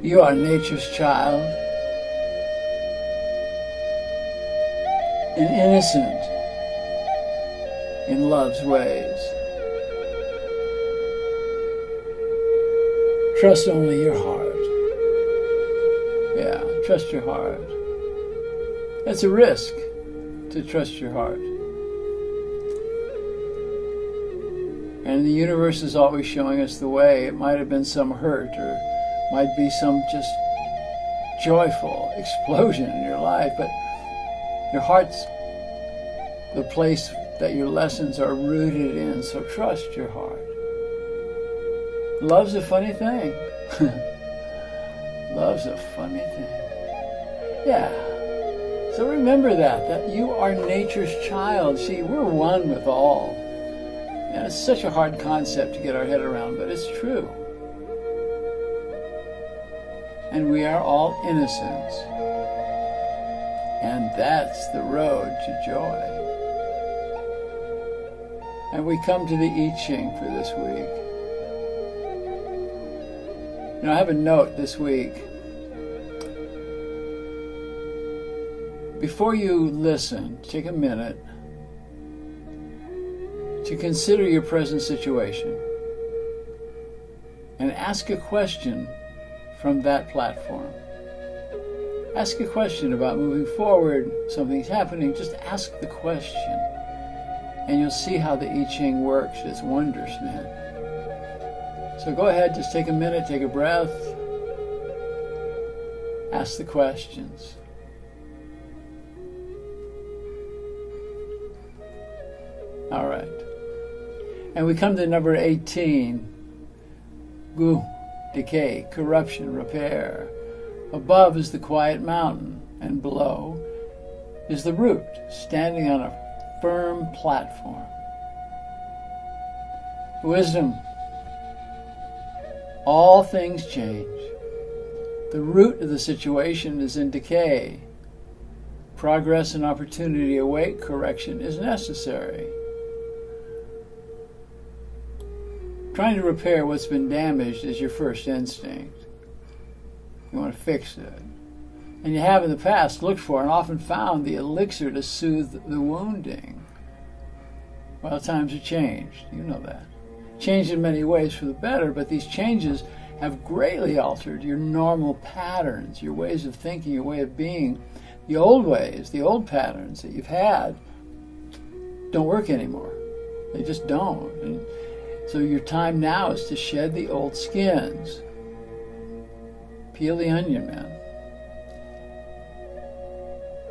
You are nature's child, and innocent in love's ways. Trust only your heart. Yeah, trust your heart. It's a risk to trust your heart. And the universe is always showing us the way. It might have been some hurt, or might be some just joyful explosion in your life, but your heart's the place that your lessons are rooted in, so trust your heart. Love's a funny thing. Love's a funny thing. Yeah. So remember that you are nature's child. See, we're one with all. And it's such a hard concept to get our head around, but it's true. And we are all innocents. And that's the road to joy. And we come to the I Ching for this week. You know, I have a note this week. Before you listen, take a minute to consider your present situation and ask a question from that platform. Ask a question about moving forward, something's happening, just ask the question. And you'll see how the I Ching works. It's wondrous, man. So go ahead, just take a minute, take a breath, ask the questions. All right. And we come to number 18. Gu, decay, corruption, repair. Above is the quiet mountain, and below is the root, standing on a firm platform. Wisdom. All things change. The root of the situation is in decay. Progress and opportunity await. Correction is necessary. Trying to repair what's been damaged is your first instinct. You want to fix it. And you have in the past looked for and often found the elixir to soothe the wounding. Well, times have changed. You know that. Changed in many ways for the better, but these changes have greatly altered your normal patterns, your ways of thinking, your way of being. The old ways, the old patterns that you've had don't work anymore. They just don't. And so your time now is to shed the old skins. Peel the onion, man.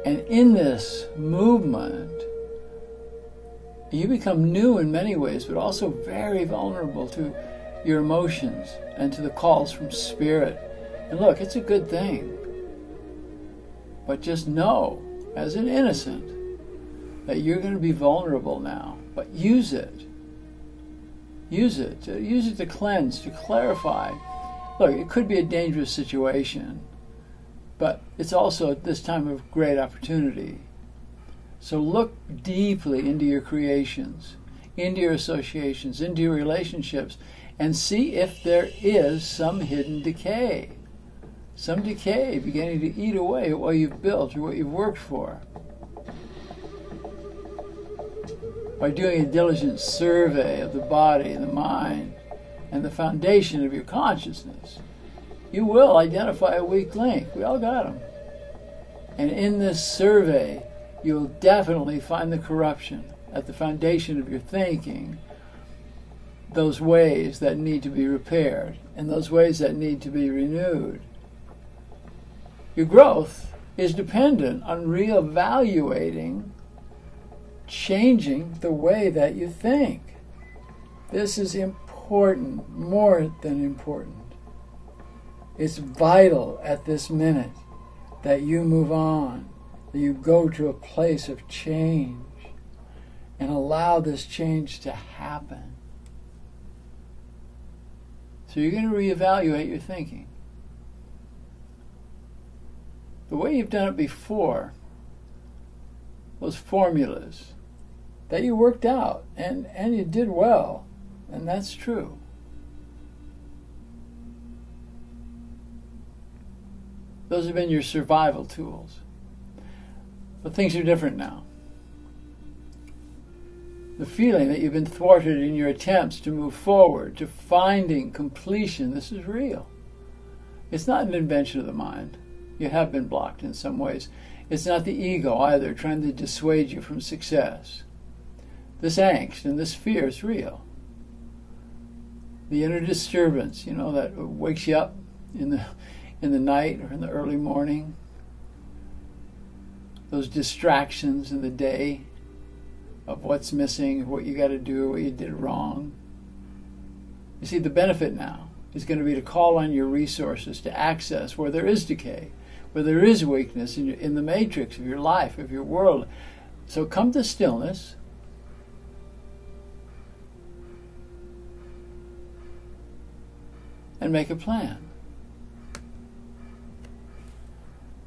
And in this movement, you become new in many ways, but also very vulnerable to your emotions and to the calls from spirit. And look, it's a good thing. But just know, as an innocent, that you're going to be vulnerable now. But use it. Use it. Use it to cleanse, to clarify. Look, it could be a dangerous situation, but it's also at this time of great opportunity. So look deeply into your creations, into your associations, into your relationships, and see if there is some hidden decay. Some decay beginning to eat away at what you've built or what you've worked for. By doing a diligent survey of the body and the mind and the foundation of your consciousness, you will identify a weak link. We all got them. And in this survey, you'll definitely find the corruption at the foundation of your thinking, those ways that need to be repaired and those ways that need to be renewed. Your growth is dependent on reevaluating, changing the way that you think. This is important, more than important. It's vital at this minute that you move on, that you go to a place of change and allow this change to happen. So you're going to reevaluate your thinking. The way you've done it before was formulas that you worked out and you did well, and that's true. Those have been your survival tools. But things are different now. The feeling that you've been thwarted in your attempts to move forward, to finding completion, this is real. It's not an invention of the mind. You have been blocked in some ways. It's not the ego either, trying to dissuade you from success. This angst and this fear is real. The inner disturbance, that wakes you up in the night or in the early morning. Those distractions in the day of what's missing, what you got to do, what you did wrong. You see, the benefit now is going to be to call on your resources to access where there is decay, where there is weakness in the matrix of your life, of your world. So come to stillness. And make a plan.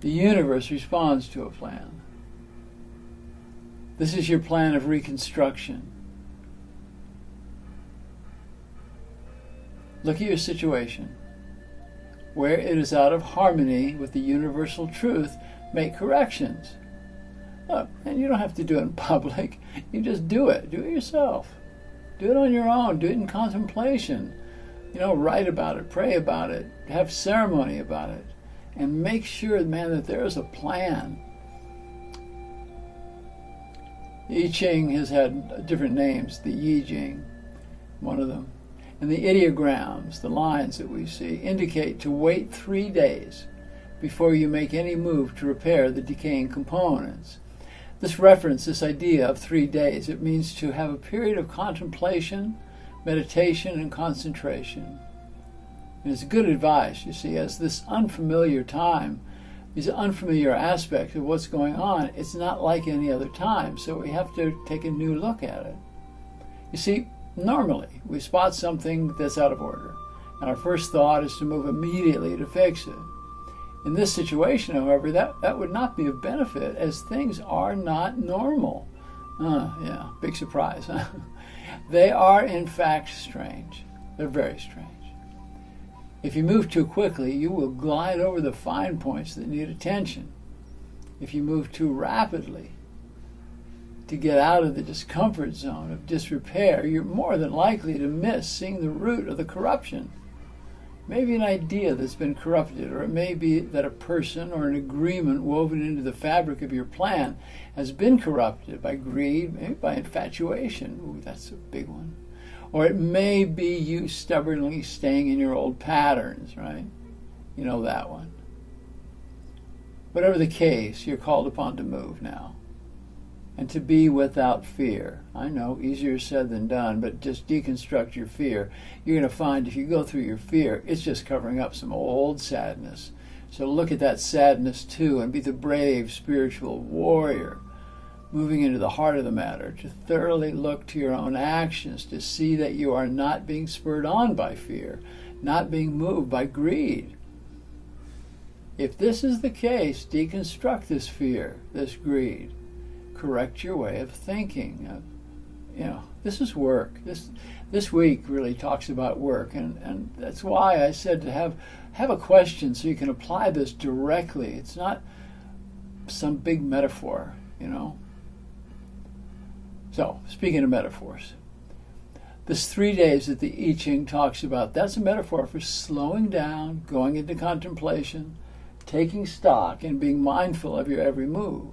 The universe responds to a plan. This is your plan of reconstruction. Look at your situation. Where it is out of harmony with the universal truth, make corrections. Look, and you don't have to do it in public. You just do it. Do it yourself. Do it on your own. Do it in contemplation. Write about it, pray about it, have ceremony about it, and make sure, man, that there is a plan. The I Ching has had different names, the Yi Jing, one of them. And the ideograms, the lines that we see, indicate to wait 3 days before you make any move to repair the decaying components. This idea of 3 days, it means to have a period of contemplation, meditation, and concentration. And it's good advice, you see, as this unfamiliar time, these unfamiliar aspects of what's going on, it's not like any other time, so we have to take a new look at it. You see, normally we spot something that's out of order, and our first thought is to move immediately to fix it. In this situation, however, that would not be of benefit, as things are not normal. Yeah, big surprise, huh? They are, in fact, strange. They're very strange. If you move too quickly, you will glide over the fine points that need attention. If you move too rapidly to get out of the discomfort zone of disrepair, you're more than likely to miss seeing the root of the corruption. Maybe an idea that's been corrupted, or it may be that a person or an agreement woven into the fabric of your plan has been corrupted by greed, maybe by infatuation. Ooh, that's a big one. Or it may be you stubbornly staying in your old patterns, right? You know that one. Whatever the case, you're called upon to move now. And to be without fear. I know, easier said than done, but just deconstruct your fear. You're going to find if you go through your fear, it's just covering up some old sadness. So look at that sadness too, and be the brave spiritual warrior, moving into the heart of the matter, to thoroughly look to your own actions, to see that you are not being spurred on by fear, not being moved by greed. If this is the case, deconstruct this fear, this greed. Correct your way of thinking. This is work. This week really talks about work, and that's why I said to have a question so you can apply this directly. It's not some big metaphor, So, speaking of metaphors, this 3 days that the I Ching talks about, that's a metaphor for slowing down, going into contemplation, taking stock, and being mindful of your every move.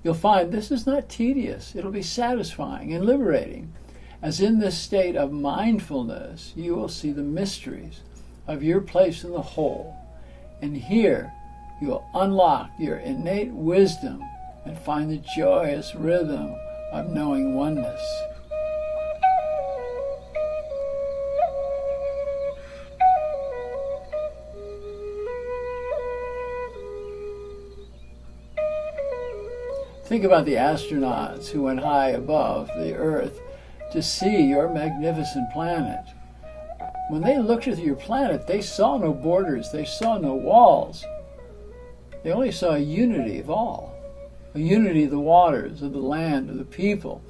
You'll find this is not tedious. It'll be satisfying and liberating, as in this state of mindfulness, you will see the mysteries of your place in the whole. And here, you will unlock your innate wisdom and find the joyous rhythm of knowing oneness. Think about the astronauts who went high above the Earth to see your magnificent planet. When they looked at your planet, they saw no borders, they saw no walls. They only saw a unity of all, a unity of the waters, of the land, of the people,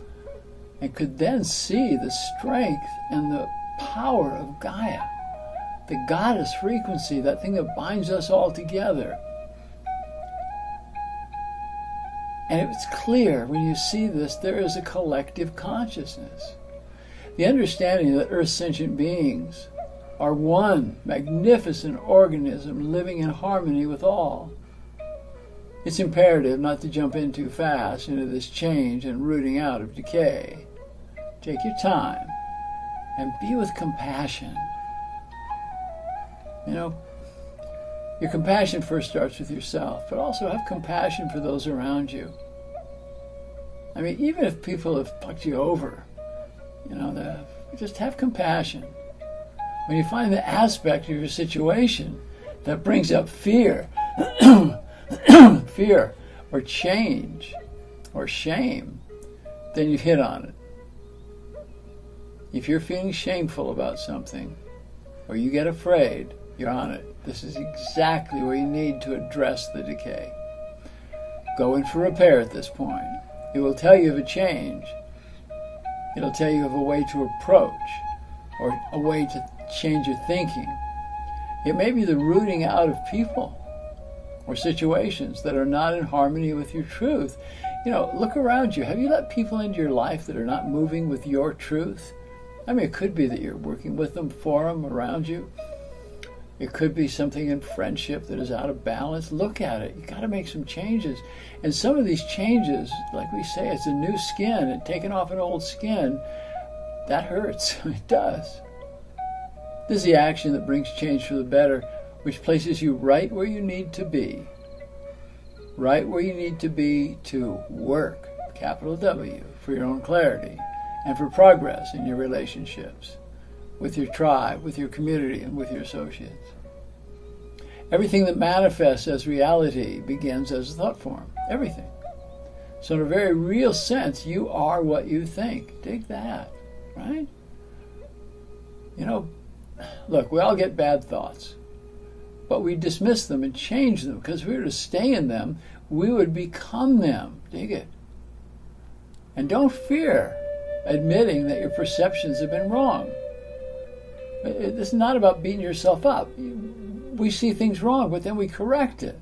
and could then see the strength and the power of Gaia, the goddess frequency, that thing that binds us all together. And it's clear when you see this, there is a collective consciousness. The understanding that Earth's sentient beings are one magnificent organism living in harmony with all. It's imperative not to jump in too fast into this change and rooting out of decay. Take your time and be with compassion. You know, your compassion first starts with yourself, but also have compassion for those around you. I mean, even if people have fucked you over, you know, just have compassion. When you find the aspect of your situation that brings up fear, fear or change or shame, then you've hit on it. If you're feeling shameful about something or you get afraid, you're on it. This is exactly where you need to address the decay. Go in for repair at this point. It will tell you of a change. It'll tell you of a way to approach or a way to change your thinking. It may be the rooting out of people or situations that are not in harmony with your truth. You know, look around you. Have you let people into your life that are not moving with your truth? I mean, it could be that you're working with them, for them, around you. It could be something in friendship that is out of balance. Look at it. You got to make some changes. And some of these changes, like we say, it's a new skin, and taking off an old skin, that hurts. It does. This is the action that brings change for the better, which places you right where you need to be. Right where you need to be to work, capital W, for your own clarity and for progress in your relationships, with your tribe, with your community, and with your associates. Everything that manifests as reality begins as a thought form. Everything. So in a very real sense, you are what you think. Dig that, right? You know, look, we all get bad thoughts, but we dismiss them and change them, because if we were to stay in them, we would become them. Dig it. And don't fear admitting that your perceptions have been wrong. It's not about beating yourself up. We see things wrong, but then we correct it.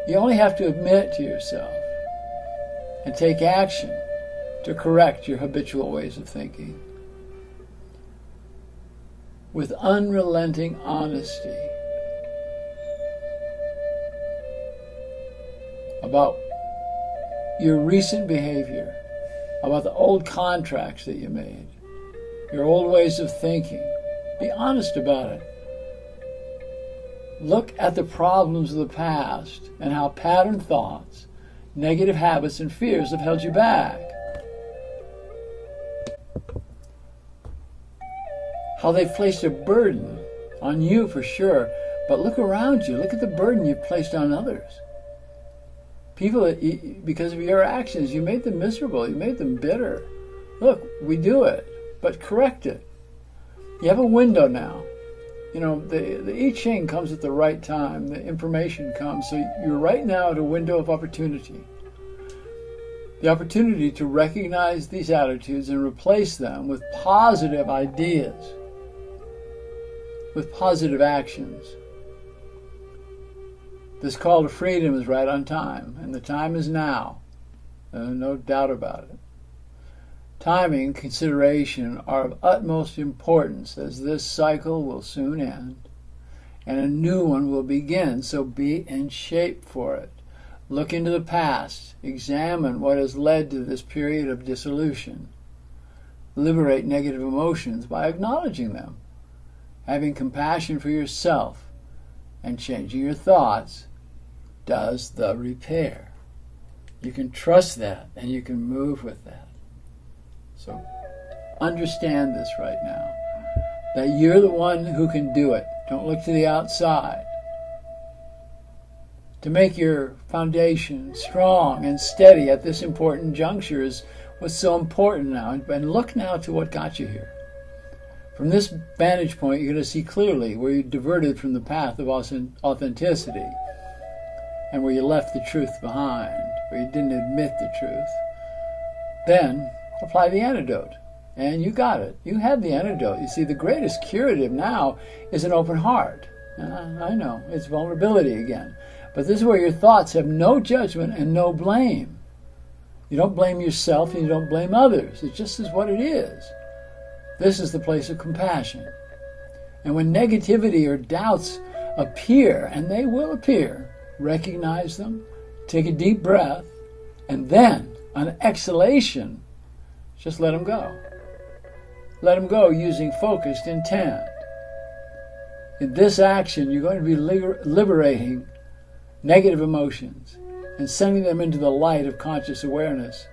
You only have to admit to yourself and take action to correct your habitual ways of thinking with unrelenting honesty about your recent behavior, about the old contracts that you made, your old ways of thinking. Be honest about it. Look at the problems of the past and how patterned thoughts, negative habits, and fears have held you back. How they've placed a burden on you for sure, but look around you. Look at the burden you've placed on others. People, because of your actions, you made them miserable. You made them bitter. Look, we do it, but correct it. You have a window now. You know, the I Ching comes at the right time. The information comes. So you're right now at a window of opportunity. The opportunity to recognize these attitudes and replace them with positive ideas, with positive actions. This call to freedom is right on time, and the time is now. No doubt about it. Timing and consideration are of utmost importance, as this cycle will soon end and a new one will begin, so be in shape for it. Look into the past, examine what has led to this period of dissolution. Liberate negative emotions by acknowledging them, having compassion for yourself, and changing your thoughts does the repair. You can trust that, and you can move with that. So understand this right now, that you're the one who can do it. Don't look to the outside. To make your foundation strong and steady at this important juncture is what's so important now. And look now to what got you here. From this vantage point, you're going to see clearly where you diverted from the path of authenticity and where you left the truth behind, where you didn't admit the truth. Then apply the antidote. And you got it. You have the antidote. You see, the greatest curative now is an open heart. I know, it's vulnerability again. But this is where your thoughts have no judgment and no blame. You don't blame yourself and you don't blame others. It just is what it is. This is the place of compassion. And when negativity or doubts appear, and they will appear, recognize them, take a deep breath, and then, on exhalation, just let them go. Let them go using focused intent. In this action, you're going to be liberating negative emotions and sending them into the light of conscious awareness.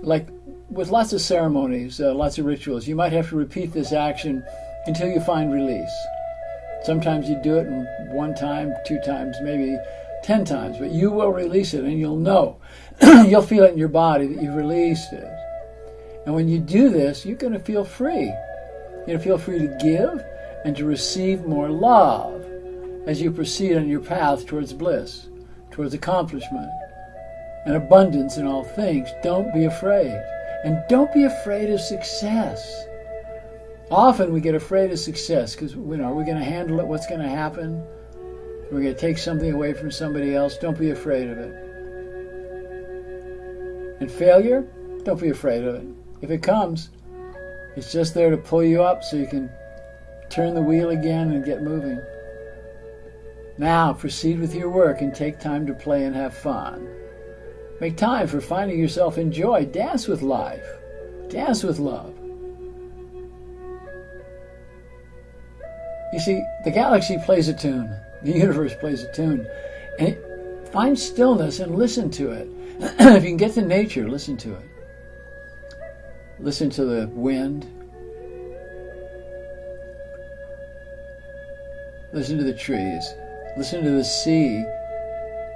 Like with lots of ceremonies, lots of rituals, you might have to repeat this action until you find release. Sometimes you do it in 1 time, 2 times, maybe 10 times, but you will release it and you'll know. You'll feel it in your body that you've released it. And when you do this, you're going to feel free. You're going to feel free to give and to receive more love as you proceed on your path towards bliss, towards accomplishment, and abundance in all things. Don't be afraid. And don't be afraid of success. Often we get afraid of success because, are we going to handle it? What's going to happen? We're going to take something away from somebody else. Don't be afraid of it. And failure, don't be afraid of it. If it comes, it's just there to pull you up so you can turn the wheel again and get moving. Now proceed with your work and take time to play and have fun. Make time for finding yourself in joy. Dance with life. Dance with love. You see, the galaxy plays a tune. The universe plays a tune. And find stillness and listen to it. If you can get to nature, listen to it. Listen to the wind. Listen to the trees. Listen to the sea.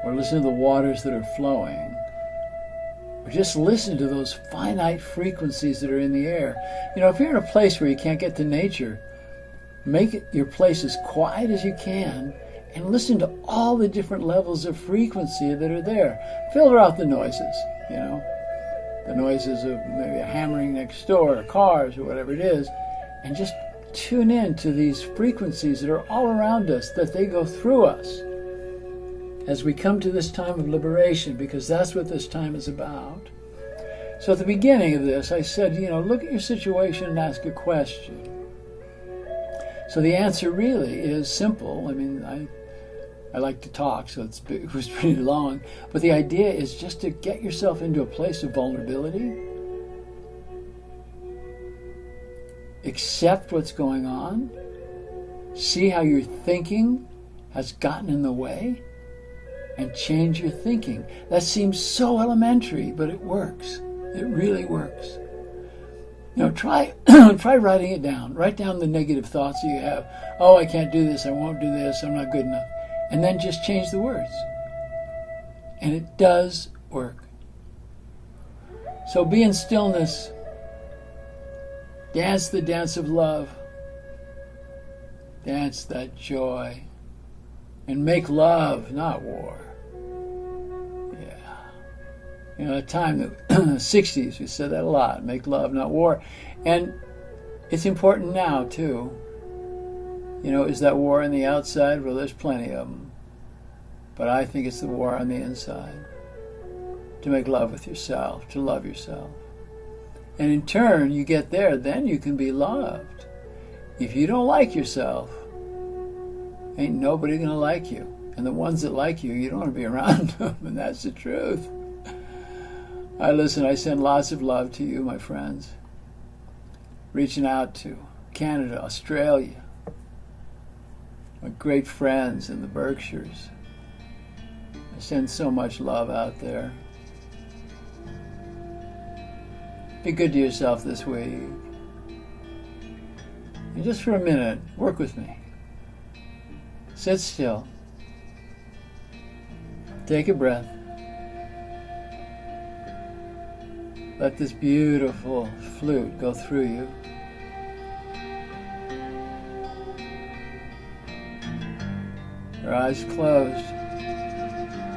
Or listen to the waters that are flowing. Or just listen to those finite frequencies that are in the air. If you're in a place where you can't get to nature, make it your place as quiet as you can and listen to all the different levels of frequency that are there. Filter out the noises, the noises of maybe a hammering next door, or cars, or whatever it is, and just tune in to these frequencies that are all around us, that they go through us as we come to this time of liberation, because that's what this time is about. So at the beginning of this, I said, look at your situation and ask a question. So the answer really is simple. I like to talk, so it was pretty long. But the idea is just to get yourself into a place of vulnerability. Accept what's going on. See how your thinking has gotten in the way. And change your thinking. That seems so elementary, but it works. It really works. Try writing it down. Write down the negative thoughts that you have. Oh, I can't do this. I won't do this. I'm not good enough. And then just change the words. And it does work. So be in stillness. Dance the dance of love. Dance that joy. And make love, not war. Yeah. At the time, the 60s, we said that a lot. Make love, not war. And it's important now, too. Is that war on the outside? Well, there's plenty of them. But I think it's the war on the inside. To make love with yourself, to love yourself. And in turn, you get there, then you can be loved. If you don't like yourself, ain't nobody going to like you. And the ones that like you, you don't want to be around them. And that's the truth. I send lots of love to you, my friends. Reaching out to Canada, Australia. My great friends in the Berkshires. I send so much love out there. Be good to yourself this week. And just for a minute, work with me. Sit still. Take a breath. Let this beautiful flute go through you. Your eyes closed.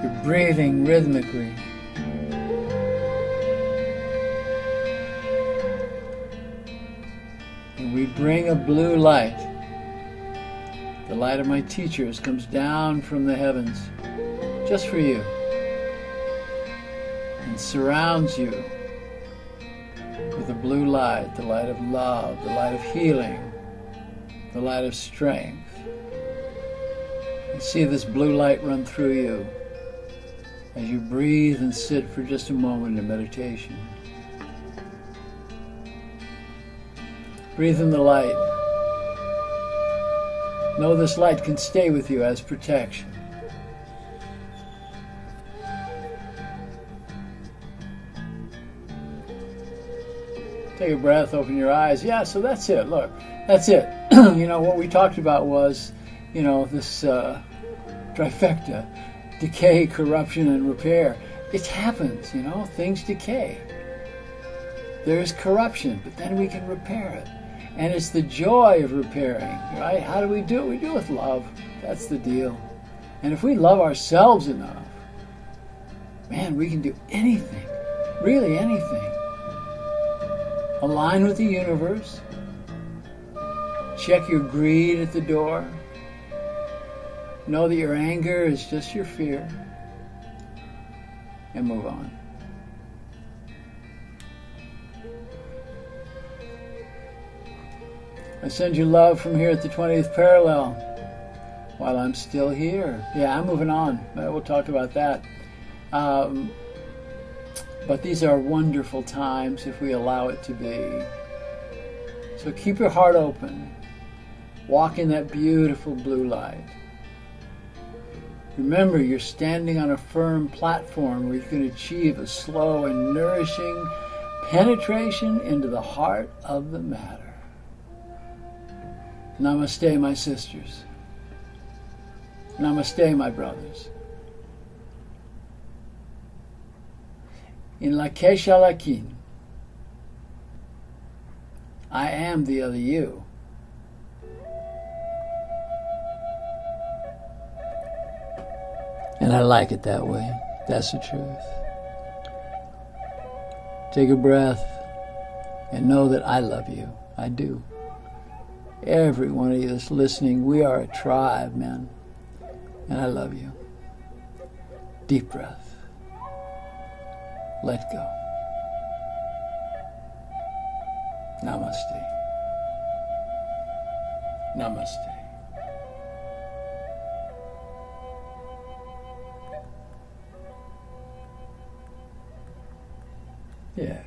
You're breathing rhythmically. bring a blue light. The light of my teachers comes down from the heavens just for you and surrounds you with a blue light, the light of love, the light of healing, the light of strength. And see this blue light run through you as you breathe and sit for just a moment in meditation. Breathe in the light. Know this light can stay with you as protection. Take a breath, open your eyes. Yeah, so that's it. Look, that's it. What we talked about was, this trifecta: decay, corruption, and repair. It happens, things decay. There's corruption, but then we can repair it. And it's the joy of repairing, right? How do we do it? We do it with love. That's the deal. And if we love ourselves enough, man, we can do anything. Really anything. Align with the universe. Check your greed at the door. Know that your anger is just your fear. And move on. I send you love from here at the 20th parallel while I'm still here. Yeah, I'm moving on. We'll talk about that. But these are wonderful times if we allow it to be. So keep your heart open. Walk in that beautiful blue light. Remember, you're standing on a firm platform where you can achieve a slow and nourishing penetration into the heart of the matter. Namaste, my sisters. Namaste, my brothers. In Lakesha Lakin, I am the other you. And I like it that way. That's the truth. Take a breath and know that I love you. I do. Every one of you that's listening, we are a tribe, man. And I love you. Deep breath. Let go. Namaste. Namaste. Yeah.